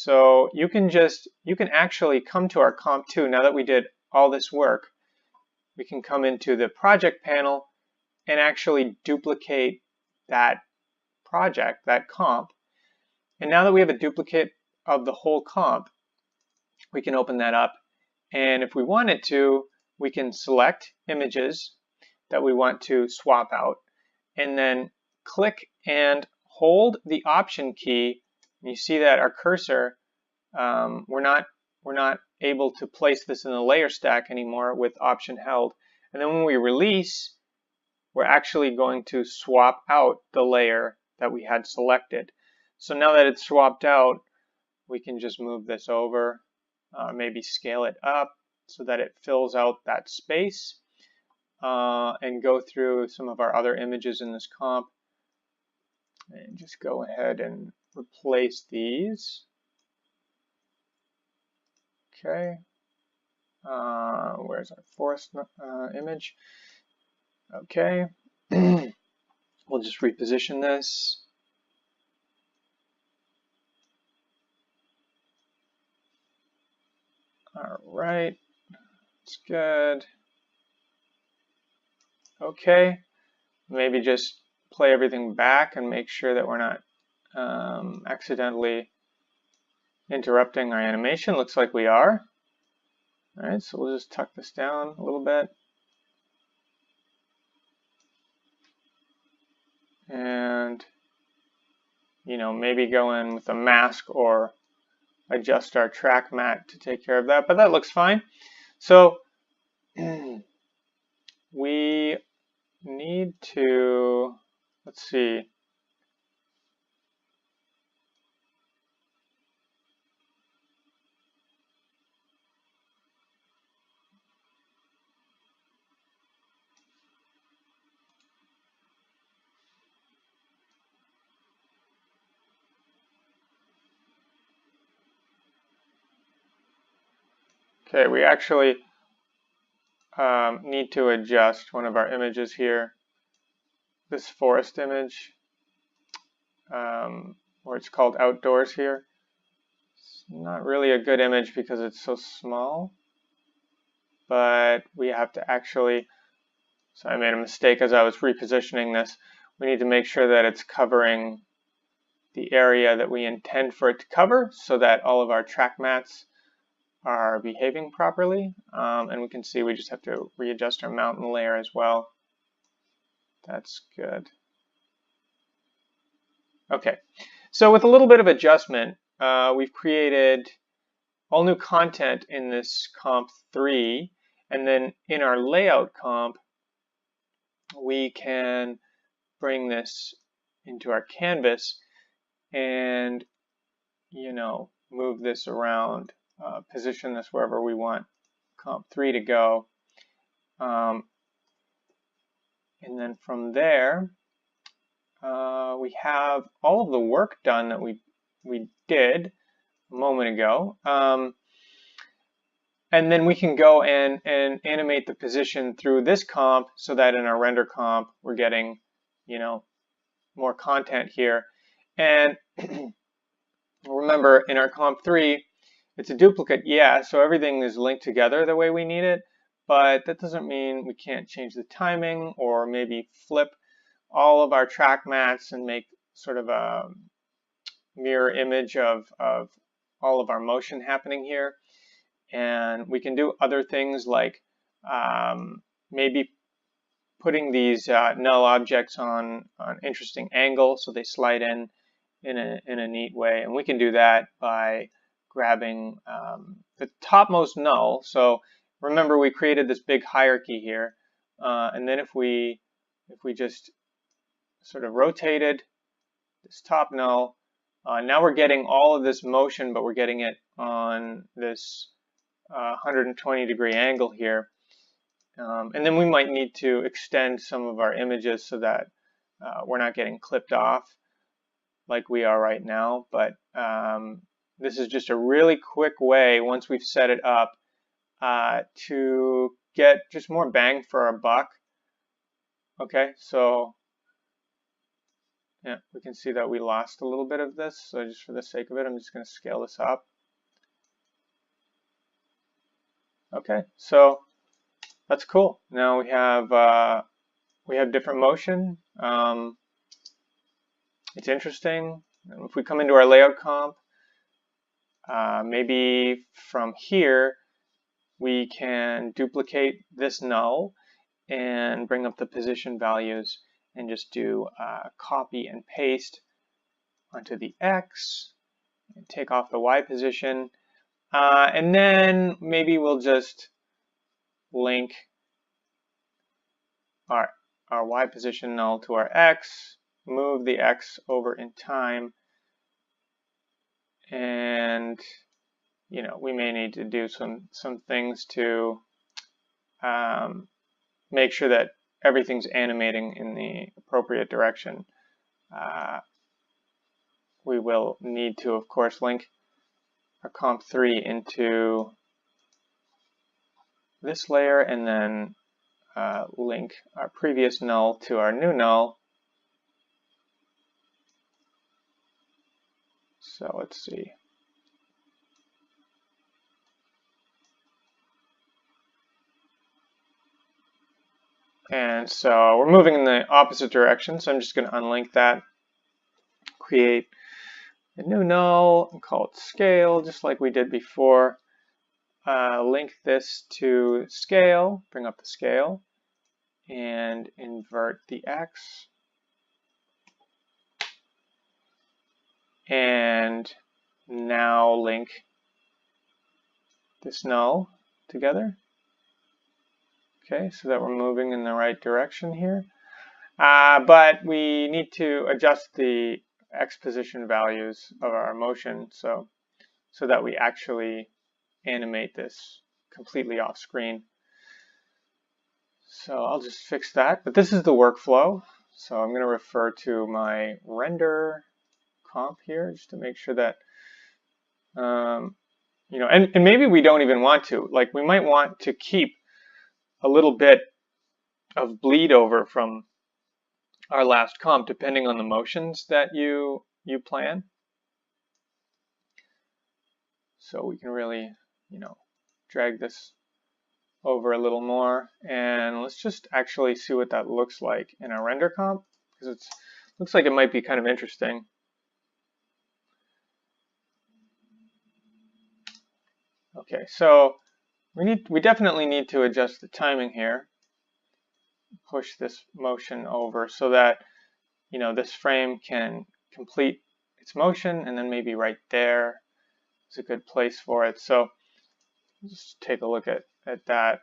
So you can actually come to our Comp 2 now that we did all this work. We can come into the project panel and actually duplicate that project, that comp. And now that we have a duplicate of the whole comp, we can open that up. And if we wanted to, we can select images that we want to swap out, and then click and hold the Option key. And you see that our cursor, we're not able to place this in the layer stack anymore with Option held. And then when we release, we're actually going to swap out the layer that we had selected. So now that it's swapped out, we can just move this over, maybe scale it up so that it fills out that space, and go through some of our other images in this comp and just go ahead and replace these. Okay, where's our forest image? Okay, we'll just reposition this. All right, that's good. Okay, maybe just play everything back and make sure that we're not accidentally interrupting our animation. Looks like we are. All right, so we'll just tuck this down a little bit. And, maybe go in with a mask or adjust our track mat to take care of that, but that looks fine. So we need to, let's see. Okay, we actually need to adjust one of our images here. This forest image, where it's called outdoors here. It's not really a good image because it's so small, but we have to actually, so I made a mistake as I was repositioning this. We need to make sure that it's covering the area that we intend for it to cover so that all of our track mats are behaving properly. And we can see we just have to readjust our mountain layer as well. That's good. Okay, so with a little bit of adjustment, we've created all new content in this comp 3, and then in our layout comp, we can bring this into our canvas and, move this around, position this wherever we want comp 3 to go. And then from there, we have all of the work done that we did a moment ago. And then we can go and animate the position through this comp so that in our render comp, we're getting, more content here. And remember, in our comp 3, it's a duplicate, yeah, so everything is linked together the way we need it, but that doesn't mean we can't change the timing or maybe flip all of our track mats and make sort of a mirror image of all of our motion happening here. And we can do other things like maybe putting these null objects on an interesting angle so they slide in a neat way. And we can do that by grabbing the topmost null. So remember, we created this big hierarchy here, and then if we just sort of rotated this top null, now we're getting all of this motion, but we're getting it on this 120-degree angle here. And then we might need to extend some of our images so that we're not getting clipped off like we are right now. But this is just a really quick way, once we've set it up, to get just more bang for our buck. Okay, so Yeah, we can see that we lost a little bit of this. So just for the sake of it, I'm just going to scale this up. Okay, so that's cool. Now we have different motion. It's interesting. If we come into our layout comp, maybe from here we can duplicate this null and bring up the position values and just do copy and paste onto the X and take off the Y position. And then maybe we'll just link our Y position null to our X, move the X over in time, and we may need to do some things to make sure that everything's animating in the appropriate direction. We will need to, of course, link our comp3 into this layer and then link our previous null to our new null. So let's see. And so we're moving in the opposite direction, so I'm just going to unlink that, create a new null, and call it scale, just like we did before. Link this to scale, bring up the scale, and invert the X. And now link this null together. Okay, so that we're moving in the right direction here. But we need to adjust the X position values of our motion so that we actually animate this completely off screen. So I'll just fix that. But this is the workflow. So I'm going to refer to my render comp here just to make sure that and maybe we don't even want to. Like, we might want to keep a little bit of bleed over from our last comp depending on the motions that you plan. So we can really, drag this over a little more, and let's just actually see what that looks like in our render comp, because it looks like it might be kind of interesting. Okay, so we definitely need to adjust the timing here. Push this motion over so that this frame can complete its motion, and then maybe right there is a good place for it. So just take a look at that.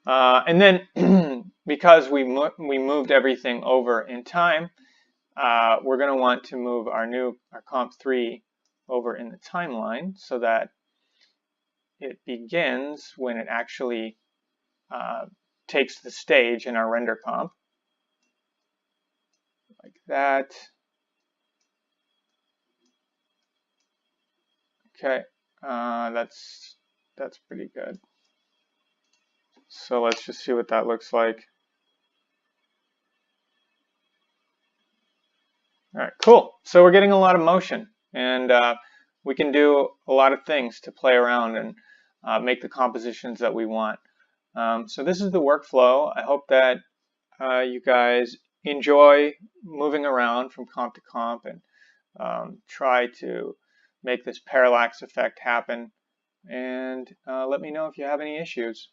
And then because we moved everything over in time, we're going to want to move our comp3 over in the timeline so that it begins when it actually takes the stage in our render comp, like that. Okay, that's pretty good. So let's just see what that looks like. All right, cool. So we're getting a lot of motion, and we can do a lot of things to play around and make the compositions that we want. So this is the workflow. I hope that you guys enjoy moving around from comp to comp and try to make this parallax effect happen. And let me know if you have any issues.